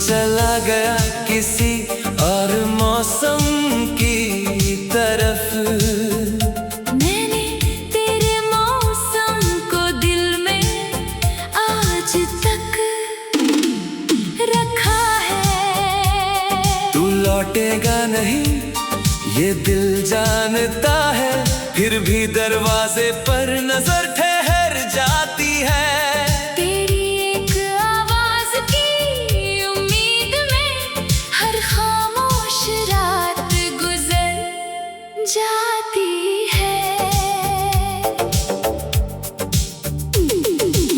चला गया किसी और मौसम की तरफ। मैंने तेरे मौसम को दिल में आज तक रखा है। तू लौटेगा नहीं ये दिल जानता है, फिर भी दरवाजे पर नजर ठहर जाती है। तेरी एक आवाज की उम्मीद में हर खामोश रात गुजर जाती है।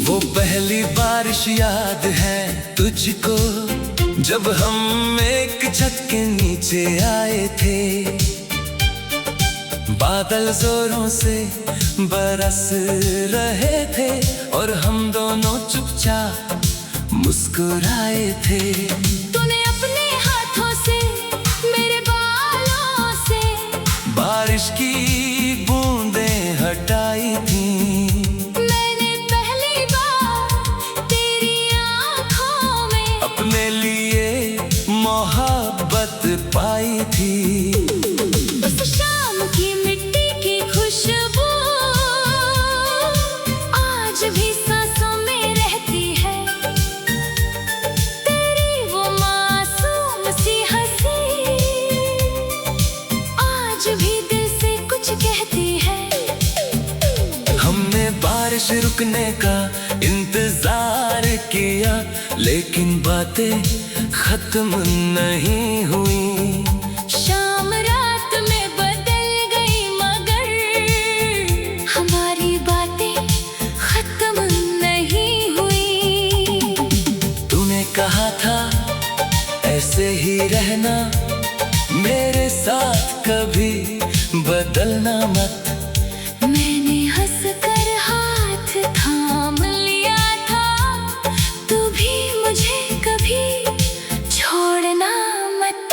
वो पहली बारिश याद है तुझको, जब हम एक छत के नीचे आए थे। बादल जोरों से बरस रहे थे और हम दोनों चुपचाप मुस्कुराए थे। तूने अपने हाथों से मेरे बालों से बारिश की बूंदें हटाई थी। मैंने पहली बार तेरी आँखों में अपने लिए मोहब्बत पाई थी। उस शाम की मिट्टी की खुशबू आज भी सांसों में रहती है। तेरी वो मासूम सी हंसी आज भी दिल से कुछ कहती है। हमने बारिश रुकने का इंतजार किया, लेकिन बातें खत्म नहीं हुई। शाम रात में बदल गई मगर हमारी बातें खत्म नहीं हुई। तूने कहा था ऐसे ही रहना, मेरे साथ कभी बदलना मत। मैंने हंसकर हाथ थाम लिया था, तू भी मुझे कभी छोड़ना मत।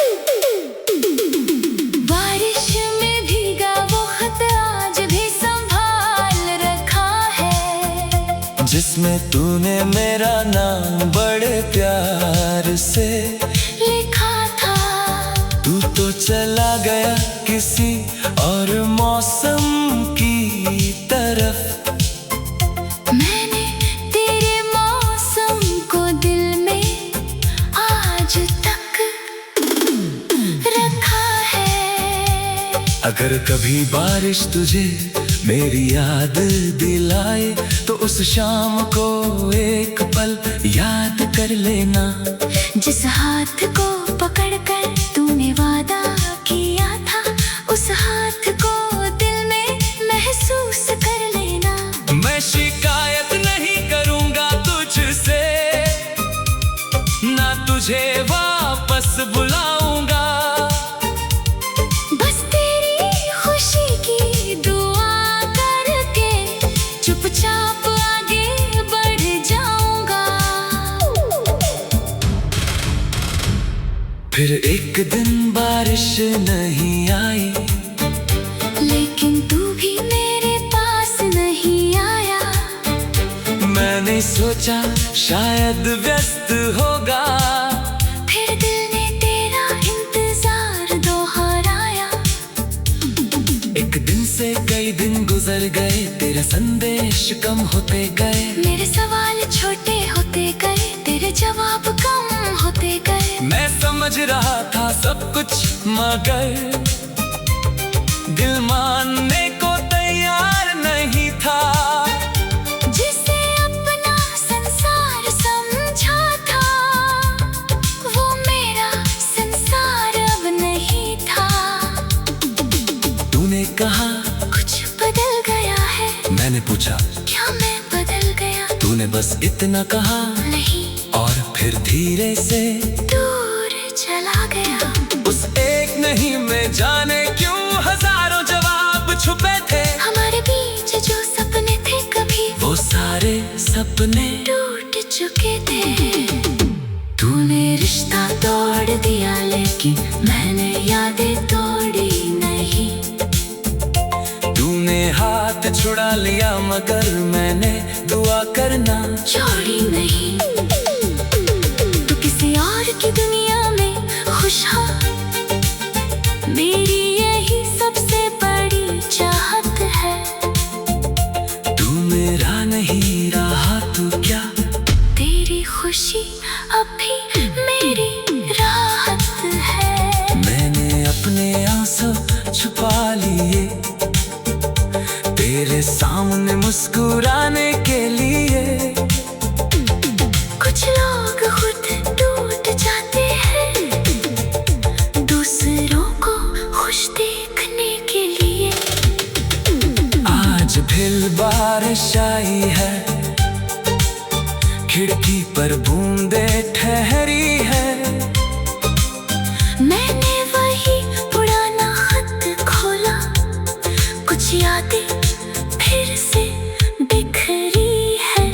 बारिश में भीगा वो खत आज भी संभाल रखा है, जिसमें तूने मेरा नाम बड़े प्यार से लिखा था। तू तो चला गया किसी और मौसम की तरफ। मैंने तेरे मौसम को दिल में आज तक रखा है। अगर कभी बारिश तुझे मेरी याद दिलाए, तो उस शाम को एक पल याद कर लेना। जिस हाथ को पकड़कर तूने वादा किया था, उस हाथ को दिल में महसूस कर लेना। मैं शिकायत नहीं करूंगा तुझसे, ना तुझे वापस बुलाऊंगा। बस तेरी खुशी की दुआ करके चुपचाप आगे बढ़ जाऊंगा। फिर एक दिन बारिश नहीं आई, लेकिन तू भी मेरे पास नहीं आया। मैंने सोचा शायद व्यस्त होगा, फिर दिल ने तेरा इंतजार दोहराया। एक दिन से कई दिन गुजर गए, तेरा संदेश कम होते गए। मेरे सवाल छोटे होते गए, तेरे जवाब कम होते गए। मैं समझ रहा था सब कुछ, मगर दिल मानने को तैयार नहीं था। जिसे अपना संसार समझा था, वो मेरा संसार अब नहीं था। तूने कहा कुछ बदल गया है, मैंने पूछा क्या मैं बदल गया? तूने बस इतना कहा नहीं, और फिर धीरे से दूर चला गया। उस एक नहीं में जाने क्यों हजारों जवाब छुपे थे। हमारे बीच जो सपने थे कभी, वो सारे सपने टूट चुके थे। तूने रिश्ता तोड़ दिया, लेकिन मैंने यादें तोड़ी नहीं। तूने हाथ छुड़ा लिया, मगर मैंने दुआ करना छोड़ी नहीं। तू किसी और की दुनिया में खुशहाल मेरी यही सबसे बड़ी चाहत है। तू मेरा नहीं रहा तो क्या, तेरी खुशी अब भी मेरी राहत है। मैंने अपने आंसू छुपा लिए तेरे सामने मुस्कुराने के लिए। कुछ लोग खुद टूट जाते हैं दूसरों को खुश देखने के लिए। आज फिर बारिश आई है, खिड़की पर बूंदें ठहरी है। मैंने वही पुराना खत खोला, कुछ यादें फिर से बिखरी है।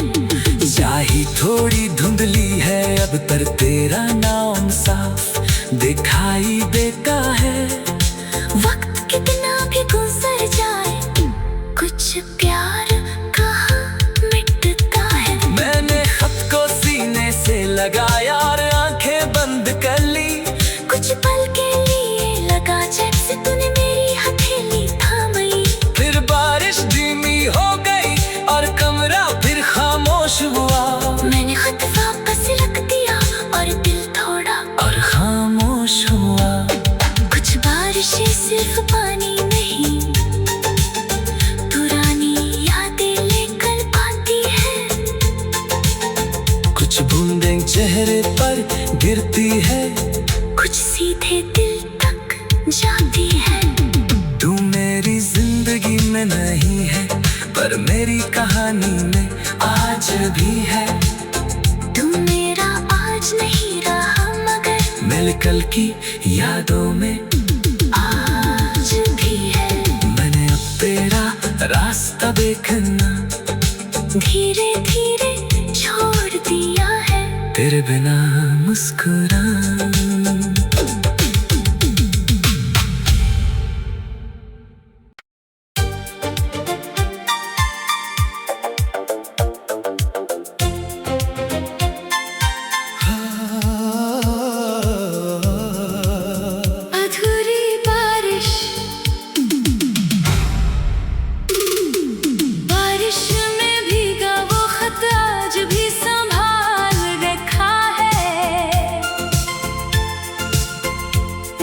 स्याही थोड़ी धुंधली है अब, पर तेरा नाम साफ दिखाई देता है। वक्त कितना भी गुजर जाए, कुछ प्यार कहाँ मिटता है। मैंने खत को सीने से लगाया और आंखें बंद कर ली। कुछ पल के लिए लगा जैसे तूने मेरी हथेली थामी। फिर बारिश धीमी हो गई और कमरा फिर खामोश हुआ। मैंने खत वापस रख दिया और दिल थोड़ा और खामोश हुआ। कुछ बारिशें सिर्फ पानी नहीं, पुरानी यादें लेकर आती है। कुछ बूंदें चेहरे पर गिरती है, कुछ सीधे दिल तक जाती है। तू मेरी जिंदगी में नहीं है, पर मेरी कहानी में आज भी है। तू मेरा आज नहीं रहा मगर मेरे कल की यादों में आज भी है। मैंने अब तेरा रास्ता देखना धीरे धीरे छोड़ दिया है। तेरे बिना मुस्कुरा। अधूरी बारिश, बारिश में भीगा वो खत आज भी संभाल रखा है,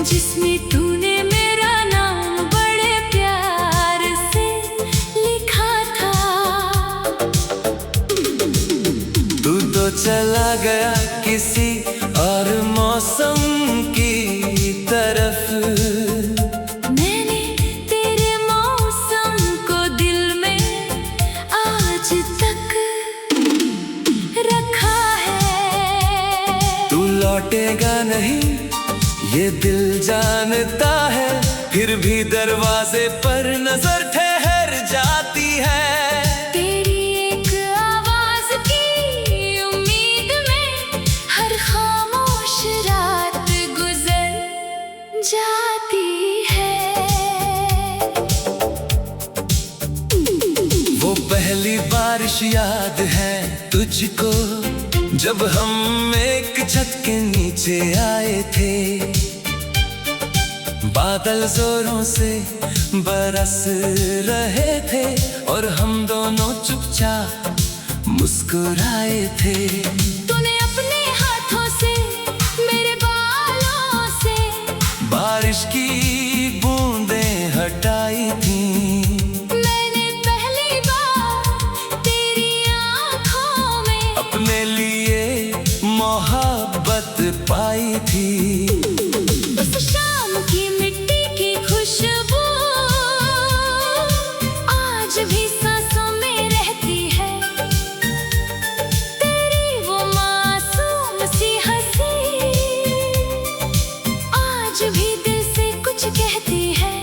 जिसमें तूने मेरा नाम बड़े प्यार से लिखा था। तू तो चला गया किसी और मौसम की तरफ। मैंने तेरे मौसम को दिल में आज तक रखा है। तू लौटेगा नहीं ये दिल जानता है, फिर भी दरवाजे पर नजर ठहर जाती है। तेरी एक आवाज की उम्मीद में हर खामोश रात गुजर जाती है। वो पहली बारिश याद है तुझको, जब हम एक छत के नीचे आए थे। बादल जोरों से बरस रहे थे और हम दोनों चुपचाप मुस्कुराए थे। तूने अपने हाथों से मेरे बालों से बारिश की बूंदें हटाई थी। मैंने पहली बार तेरी आँखों में अपने लिए मोहब्बत पाई थी। उस शाम की मिट्टी की खुशबू आज भी सांसों में रहती है। तेरी वो मासूम सी हंसी आज भी दिल से कुछ कहती है।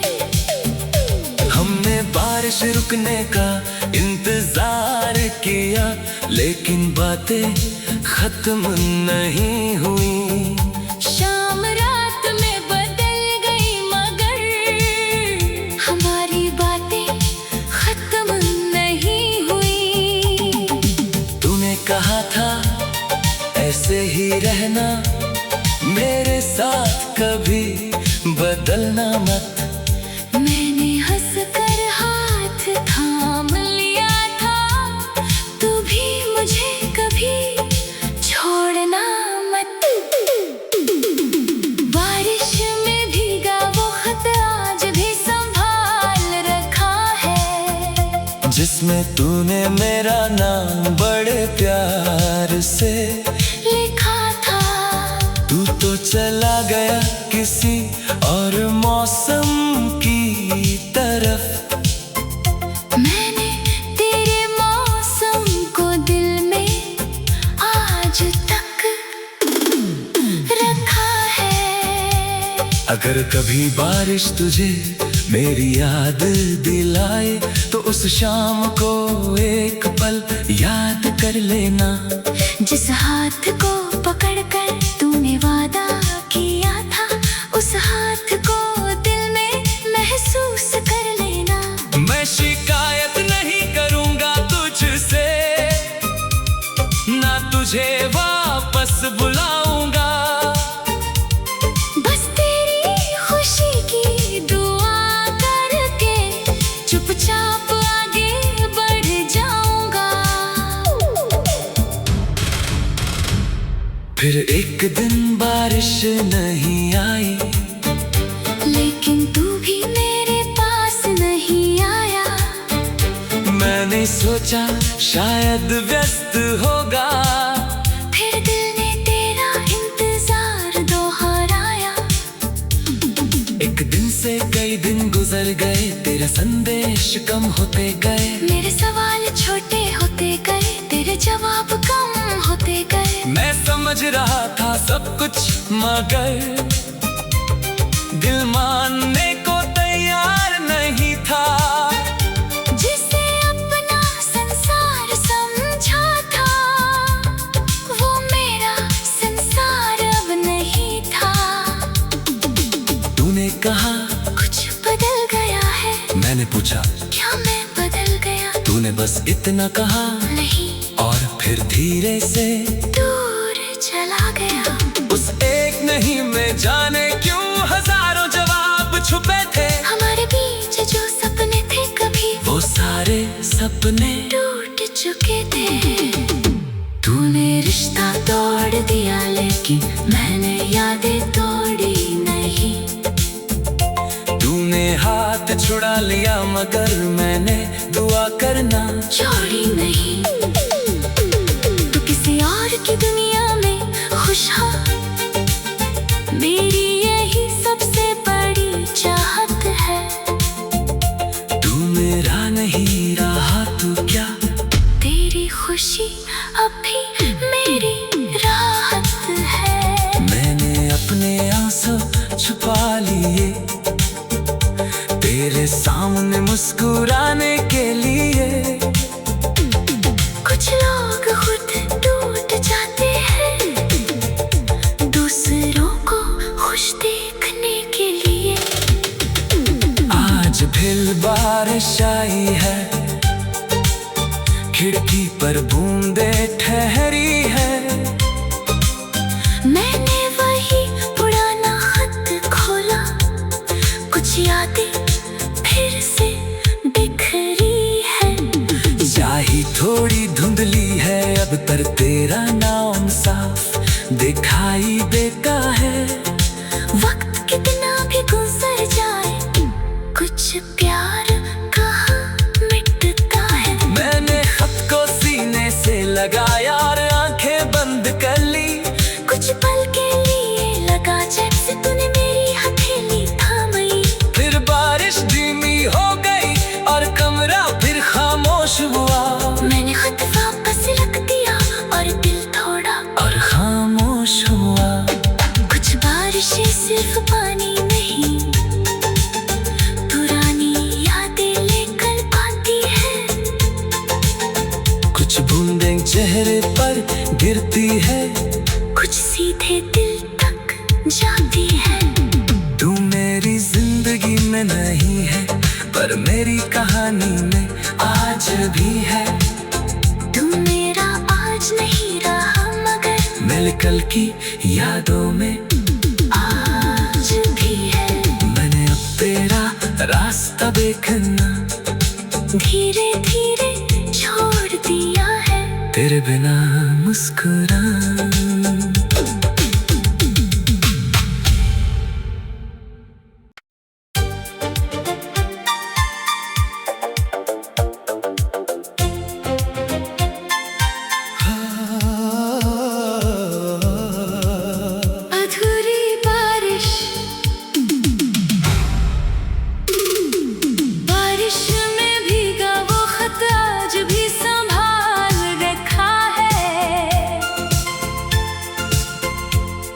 हमने बारिश रुकने का इंतजार किया, लेकिन बातें खत्म नहीं हुई। शाम रात में बदल गई मगर हमारी बातें खत्म नहीं हुई। तूने कहा था ऐसे ही रहना, मेरे साथ कभी बदलना मत। मैंने हंसकर हाथ थाम लिया था, तू भी मुझे कभी छोड़ना मत। बारिश में भीगा वो खत आज भी संभाल रखा है, जिसमें तूने मेरा नाम बड़े प्यार से लिखा था। तू तो चला गया किसी और मौसम की तरफ। मैंने तेरे मौसम को दिल में आज तक रखा है। अगर कभी बारिश तुझे मेरी याद दिलाए तो उस शाम को एक पल याद कर लेना, जिस हाथ को पकड़कर तूने वादा किया था, उस हाथ को दिल में महसूस कर लेना। मैं शिकायत नहीं करूंगा तुझसे, ना तुझे वापस बुलाऊंगा। बस तेरी खुशी की दुआ करके चुपचाप आगे बढ़ जाऊंगा। फिर एक दिन बारिश नहीं आई, लेकिन तू भी मेरे पास नहीं आया। मैंने सोचा शायद व्यस्त होगा, फिर दिल ने तेरा इंतजार दोहराया। एक दिन से कई दिन गुजर गए, तेरा संदेश कम होते गए। मेरे सवाल छोटे होते गए, तेरे जवाब कम होते गए। मैं समझ रहा था सब कुछ, मगर दिल मानने को तैयार नहीं था। जिसे अपना संसार समझा था, वो मेरा संसार अब नहीं था। तूने कहा कुछ बदल गया है, मैंने पूछा क्या मैं बदल गया? तूने बस इतना कहा, नहीं, और फिर धीरे से दूर चला गया। उस एक नहीं में जाने क्यों हजारों जवाब छुपे थे। हमारे बीच जो सपने थे कभी, वो सारे सपने टूट चुके थे। तूने रिश्ता तोड़ दिया, लेकिन मैंने यादें तोड़ी नहीं। तूने हाथ छुड़ा लिया, मगर मैंने दुआ करना छोड़ी नहीं। तू किसी और की दुनिया में खुश हो, मेरी यही सबसे बड़ी चाहत है। तू मेरा नहीं रहा तो क्या, तेरी खुशी अब भी मेरी राहत है। मैंने अपने आंसू छुपा लिए तेरे सामने मुस्कुराने के लिए। कुछ लोग खुद टूट जाते हैं, दूसरों को खुश देखने के लिए। आज फिर बारिश आई है, खिड़की पर बूंदें ठहरी है। मैंने वही पुराना खत खोला, कुछ यादें फिर से बिखरी है। स्याही थोड़ी धुंधली है, अब पर तेरा नाम साफ दिखाई देता है। वक्त कितना भी गुजर जाए, कुछ प्यार कहाँ मिटता है। मैंने खत को सीने से लगाया और आंखें बंद कर ली। कुछ पल के लिए लगा जैसे तूने मेरी हथेली थामी। फिर बारिश धीमी हो गई और कमरा फिर खामोश हुआ। मैंने खत वापस रख दिया और दिल थोड़ा और खामोश हुआ। कुछ बारिशें सिर्फ पानी नहीं, पुरानी यादें लेकर आती है। कुछ बूंदें चेहरे पर गिरती है, कुछ सीधे दिल तक जाती है। तू मेरी जिंदगी में नहीं है, पर मेरी कहानी में आज भी है। तू मेरा आज नहीं रहा, मगर मिल कल की यादों में अब एक ना धीरे धीरे छोड़ दिया है तेरे बिना मुस्कुरा। अधूरी बारिश, बारिश में भीगा वो खत आज भी संभाल रखा है,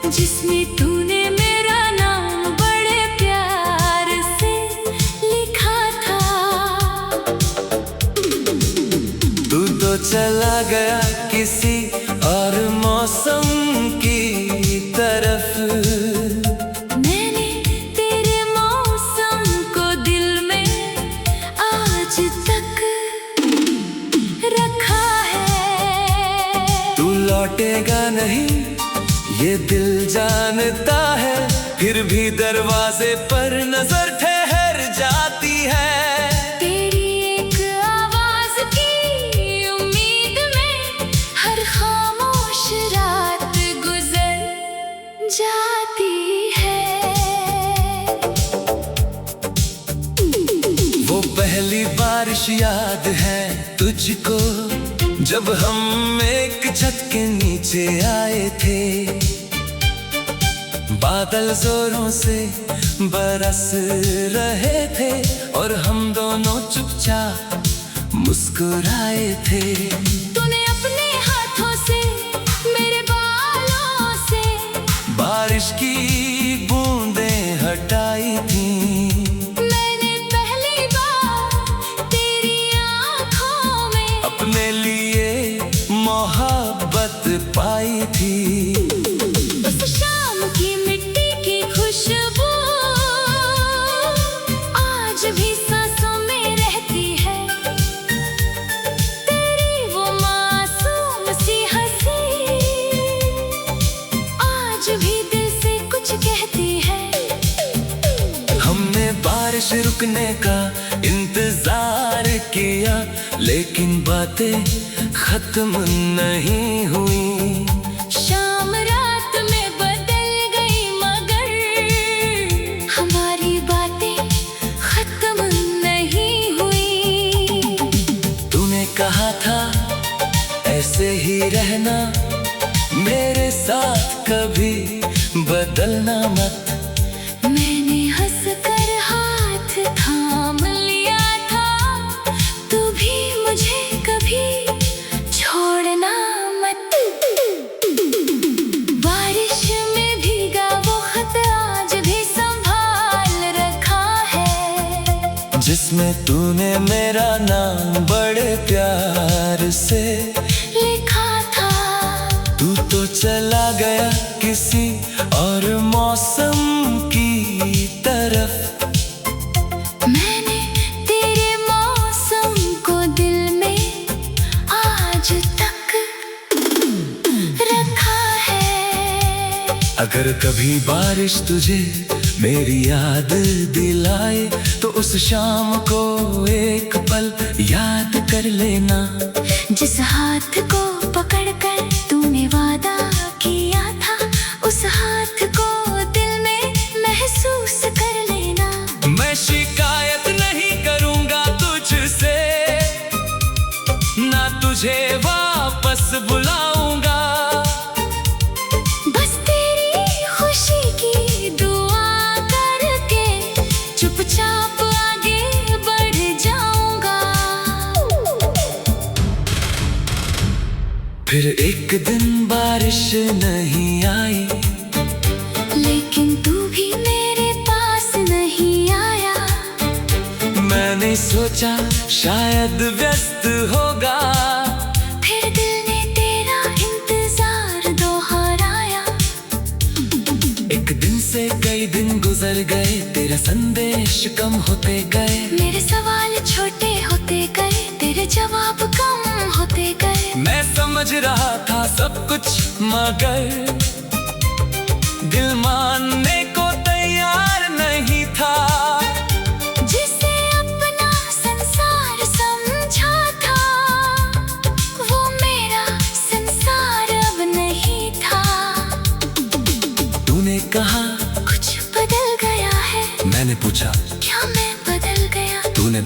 जिसमें तूने मेरा नाम बड़े प्यार से लिखा था। तू तो चला गया किसी और मौसम की तरफ, मैंने तेरे मौसम को दिल में आज तक रखा है। तू लौटेगा नहीं ये दिल जानता है, फिर भी दरवाजे पर नजर ठहर जाती है। तेरी एक आवाज की उम्मीद में हर खामोश रात गुजर जाती है। वो पहली बारिश याद है तुझको, जब हम एक छत के नीचे आए थे। बादल जोरों से बरस रहे थे और हम दोनों चुपचाप मुस्कुराए थे। तूने अपने हाथों से मेरे बालों से बारिश की बूंदें हटाई थी। मैंने पहली बार तेरी आँखों में अपने लिए मोहब्बत पाई थी। उस शाम की मिट्टी की खुशबू आज भी सांसों में रहती है। तेरी वो मासूम सी हंसी आज भी दिल से कुछ कहती है। हमने बारिश रुकने का इंतजार किया, लेकिन बातें खत्म नहीं हुई। शाम रात में बदल गई मगर हमारी बातें खत्म नहीं हुई। तूने कहा था ऐसे ही रहना, मेरे साथ कभी बदलना मत। मैंने हंसकर हाथ थाम लिया था, तू भी मुझे कभी छोड़ना मत। बारिश में भीगा वो खत आज भी संभाल रखा है, जिसमें तूने मेरा नाम बड़े प्यार से लिखा था। तू तो चला गया किसी और मौसम की तरफ। मैंने तेरे मौसम को दिल में आज तक रखा है। अगर कभी बारिश तुझे मेरी याद दिलाए, तो उस शाम को एक पल याद कर लेना। जिस हाथ को पकड़कर तूने वादा किया था, उस हाथ को दिल में महसूस कर लेना। मैं शिकायत नहीं करूंगा तुझसे, ना तुझे वापस बुलाऊंगा। बस तेरी खुशी की दुआ करके चुपचाप आगे बढ़ जाऊंगा। फिर एक दिन बारिश नहीं आई, लेकिन तू भी मेरे पास नहीं आया। मैंने सोचा शायद व्यस्त होगा, फिर दिल ने तेरा इंतजार दोहराया। एक दिन से कई दिन गुजर गए, तेरा संदेश कम होते गए। मेरे सवाल छोटे होते गए, तेरे जवाब कम होते गए। मैं समझ रहा था सब कुछ, मगर दिल मानने को तैयार नहीं था। जिसे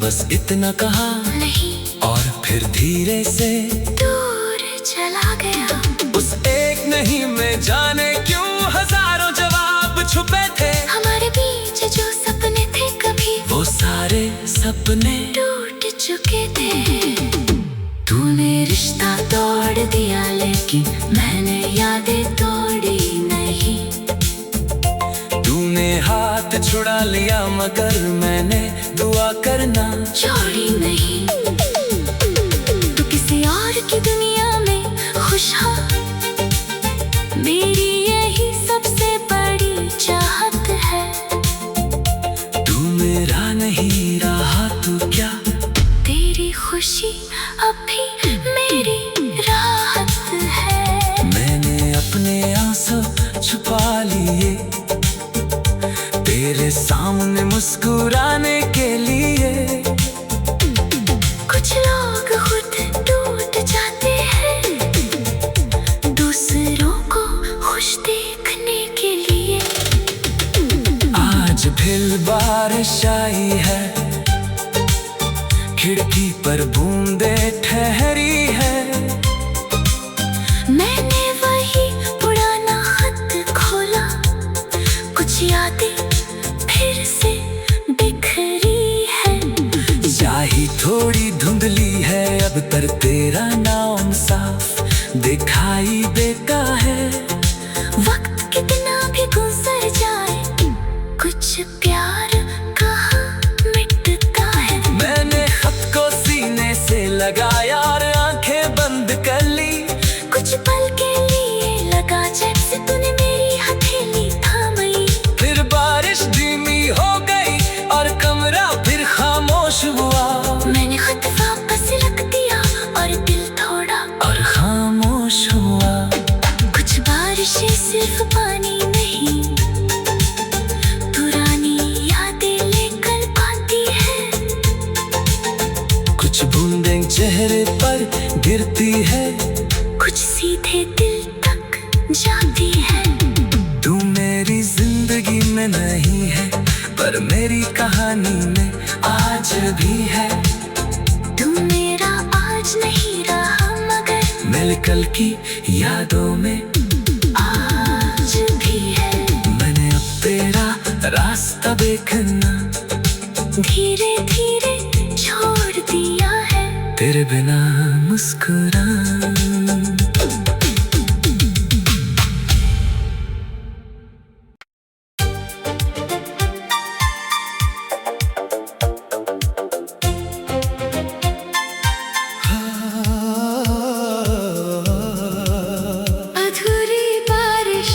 बस इतना कहा नहीं, और फिर धीरे से दूर चला गया। उस एक नहीं में जाने क्यों हजारों जवाब छुपे थे। हमारे बीच जो सपने थे कभी वो सारे सपने टूट चुके थे। तूने रिश्ता तोड़ दिया लेकिन मैंने यादें तोड़ी नहीं। तूने हाथ छुड़ा लिया मगर मैंने दुआ करना छोड़ी नहीं। तू किसी और की दुनिया में खुश हो, मेरी यही सबसे बड़ी चाहत है। तू मेरा नहीं रहा तो क्या, तेरी खुशी अब भी मेरी राहत है। मैंने अपने आंसू छुपा लिए तेरे सामने मुस्कुराने के लिए। कुछ लोग खुद टूट जाते हैं दूसरों को खुश देखने के लिए। आज फिर बारिश आई है, खिड़की पर बूंदें ठहरी है। मैंने वही पुराना खत खोला, कुछ यादें फिर से बिखरी है। स्याही थोड़ी धुंधली है अब पर तेरा नाम साफ दिखाई देता है। वक्त कितना भी गुजर जाए, कुछ प्यार कहाँ मिटता है। मैंने खत को सीने से लगाया और आंखें बंद कर ली। कुछ पल के लिए लगा जैसे तूने मेरी हथेली थामी। फिर बारिश धीमी हो गई और कमरा फिर खामोश हुआ। मैंने खत वापस रख दिया और दिल थोड़ा और खामोश हुआ। कुछ बारिशें सिर्फ पानी नहीं, पुरानी यादें लेकर आती है। कुछ बूंदें चेहरे पर गिरती है, कुछ सीधे दिल तक जाती है। तू मेरी जिंदगी में नहीं है पर मेरी कहानी में आज भी है। तू मेरा आज नहीं रहा मगर मेरे कल की यादों में आज भी है। मैंने अब तेरा रास्ता देखना धीरे धीरे छोड़ दिया है। तेरे बिना मुस्कुरा। अधूरी बारिश,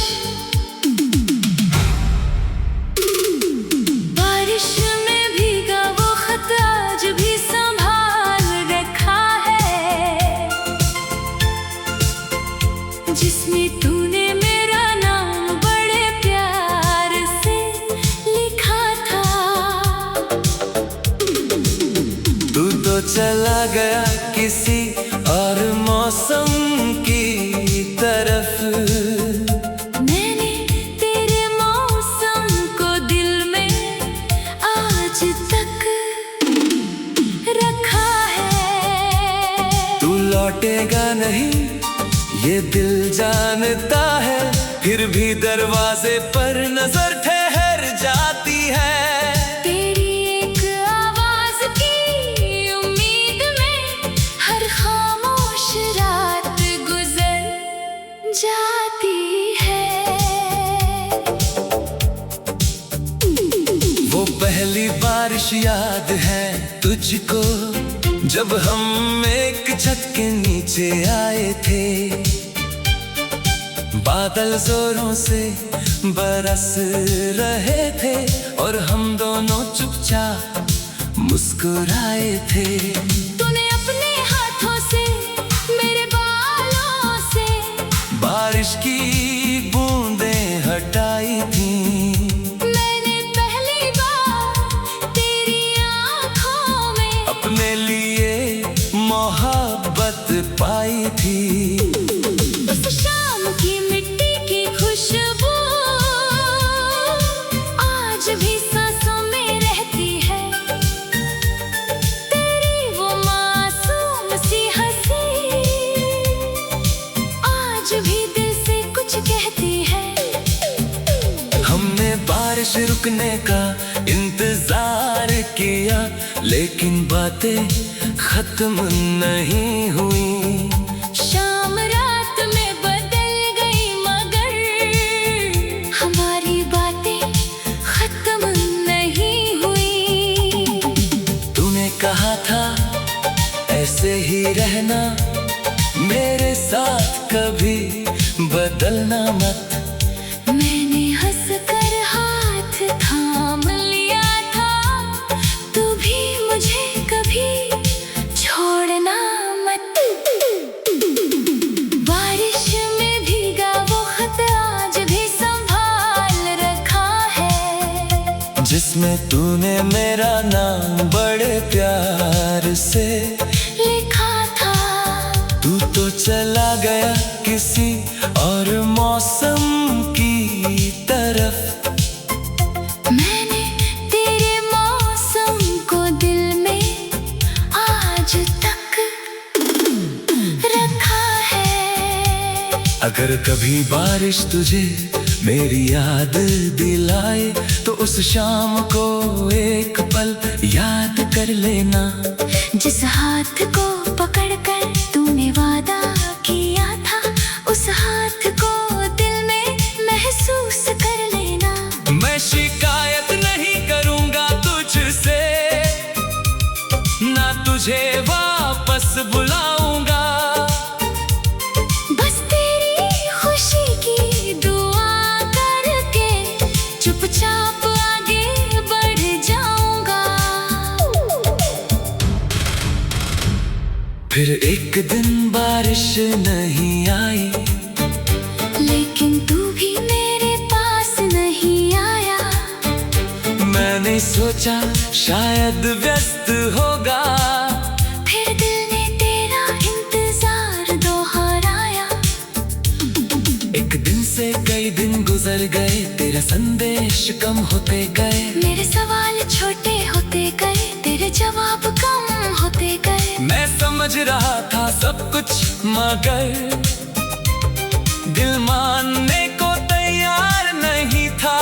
बारिश में भीगा वो खत आज भी संभाल रखा है, जिसमें तूने मेरा नाम बड़े प्यार से लिखा था। तू तो चला गया किसी और मौसम की तरफ। मैंने तेरे मौसम को दिल में आज तक रखा है। तू लौटेगा नहीं ये दिल जानता है, फिर भी दरवाजे पर नजर ठहर जाती है। तेरी एक आवाज की उम्मीद में हर खामोश रात गुजर जाती है। वो पहली बारिश याद है तुझको जब हम एक छत के नीचे आए थे। बादल जोरों से बरस रहे थे और हम दोनों चुपचाप मुस्कुराए थे। तूने अपने हाथों से मेरे बालों से बारिश की बूंदें हटाई थी। मैंने पहली बार तेरी आँखों में अपने लिए मोहब्बत पाई थी। उस शाम की मिट्टी की खुशबू आज भी सांसों में रहती है। बारिश रुकने का इंतजार किया, लेकिन बातें खत्म नहीं हुई। शाम रात में बदल गई मगर हमारी बातें खत्म नहीं हुई। तूने कहा था ऐसे ही रहना, मेरे साथ कभी बदलना मत। मैंने हंसकर हाथ थाम लिया था, तू भी मुझे कभी छोड़ना मत। बारिश में भीगा वो खत आज भी संभाल रखा है, जिसमें तूने मेरा नाम बड़े प्यार से लिखा था। तू तो चला गया किसी और मौसम की तरफ। मैंने तेरे मौसम को दिल में आज तक रखा है। अगर कभी बारिश तुझे मेरी याद दिलाए, तो उस शाम को एक पल याद कर लेना। जिस हाथ को पकड़कर तूने वादा किया था, उस हाथ को दिल में महसूस कर लेना। मैं शिकायत नहीं करूंगा तुझसे, ना तुझे वापस बुलाऊंगा। बस तेरी खुशी की दुआ करके चुपचाप आगे बढ़ जाऊंगा। फिर एक दिन बारिश नहीं आई, लेकिन तू भी मेरे पास नहीं आया। मैंने सोचा शायद व्यस्त होगा, फिर दिल ने तेरा इंतजार दोहराया। एक दिन से कई दिन गुजर गए, तेरा संदेश कम होते गए। मेरे सवाल छोटे होते गए, तेरे जवाब कम होते गए। मैं समझ रहा था सब कुछ, मगर दिल मानने को तैयार नहीं था।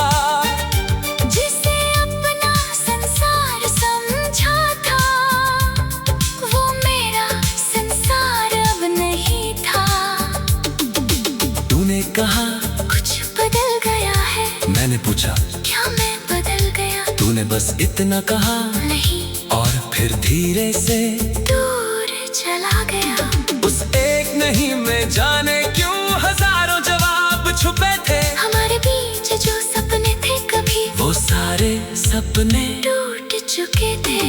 जिसे अपना संसार समझा था, वो मेरा संसार अब नहीं था। तूने कहा कुछ बदल गया है, मैंने पूछा क्या मैं बदल गया? तूने बस इतना कहा, नहीं, और फिर धीरे से दूर चला गया। उस एक नहीं में जाने क्यों हजारों जवाब छुपे थे। हमारे बीच जो सपने थे कभी, वो सारे सपने टूट चुके थे।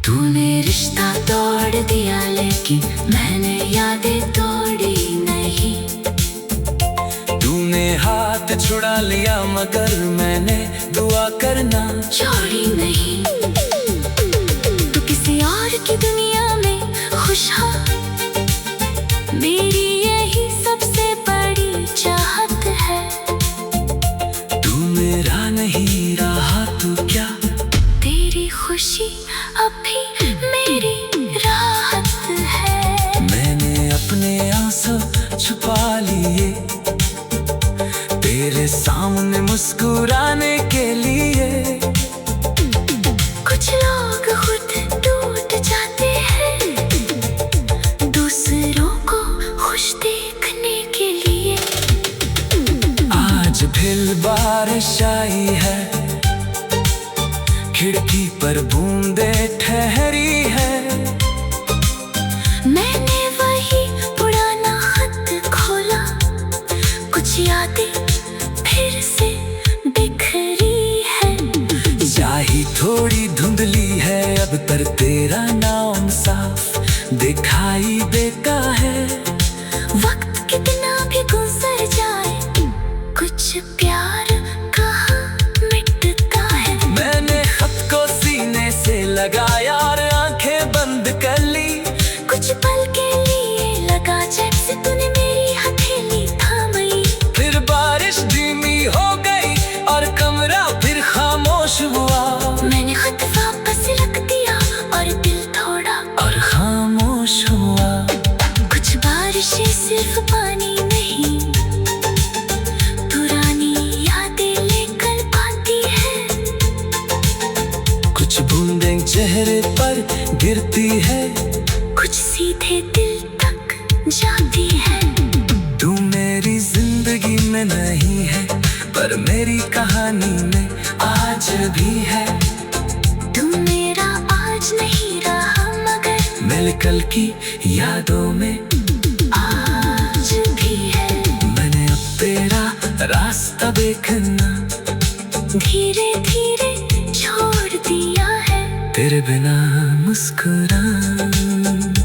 तूने रिश्ता तोड़ दिया, लेकिन मैंने यादें तोड़ी नहीं। तूने हाथ छुड़ा लिया, मगर मैंने दुआ करना छोड़ी नहीं। तू किसी और की दुनिया में खुश हो, मेरी यही सबसे बड़ी चाहत है। तू मेरा नहीं रहा तो क्या, तेरी खुशी अब भी मेरी राहत है। मैंने अपने आंसू छुपा लिए, तेरे सामने मुस्कुराने के लिए। कुछ लोग खुद टूट जाते हैं, दूसरों को खुश देखने के लिए। आज फिर बारिश आई है, खिड़की पर बूंदें ठहरी है। मैंने वही पुराना खत खोला, कुछ यादें फिर से बिखरी है। स्याही थोड़ी धुंधली है, अब पर तेरा नाम साफ दिखाई देता है। वक्त कितना भी गुजर जाए, कुछ प्यार कहाँ मिटता है। मैंने खत को सीने से लगाया और आंखें बंद कर ली। कुछ पल के लिए लगा जैसे तूने मेरी हथेली थामी। फिर बारिश धीमी हो गई और कमरा फिर खामोश हुआ। मैंने खत वापस रख दिया और दिल थोड़ा और खामोश हुआ। कुछ बारिशें सिर्फ पानी नहीं, पुरानी यादें लेकर चेहरे पर गिरती है, कुछ सीधे दिल तक जाती है। तू मेरी जिंदगी में नहीं है, पर मेरी कहानी में आज भी है। तू मेरा आज नहीं रहा, मगर मिल कल की यादों में आज भी है। मैंने अब तेरा रास्ता देखना धीरे धीरे छोड़ दिया है, तेरे बिना मुस्कुराना।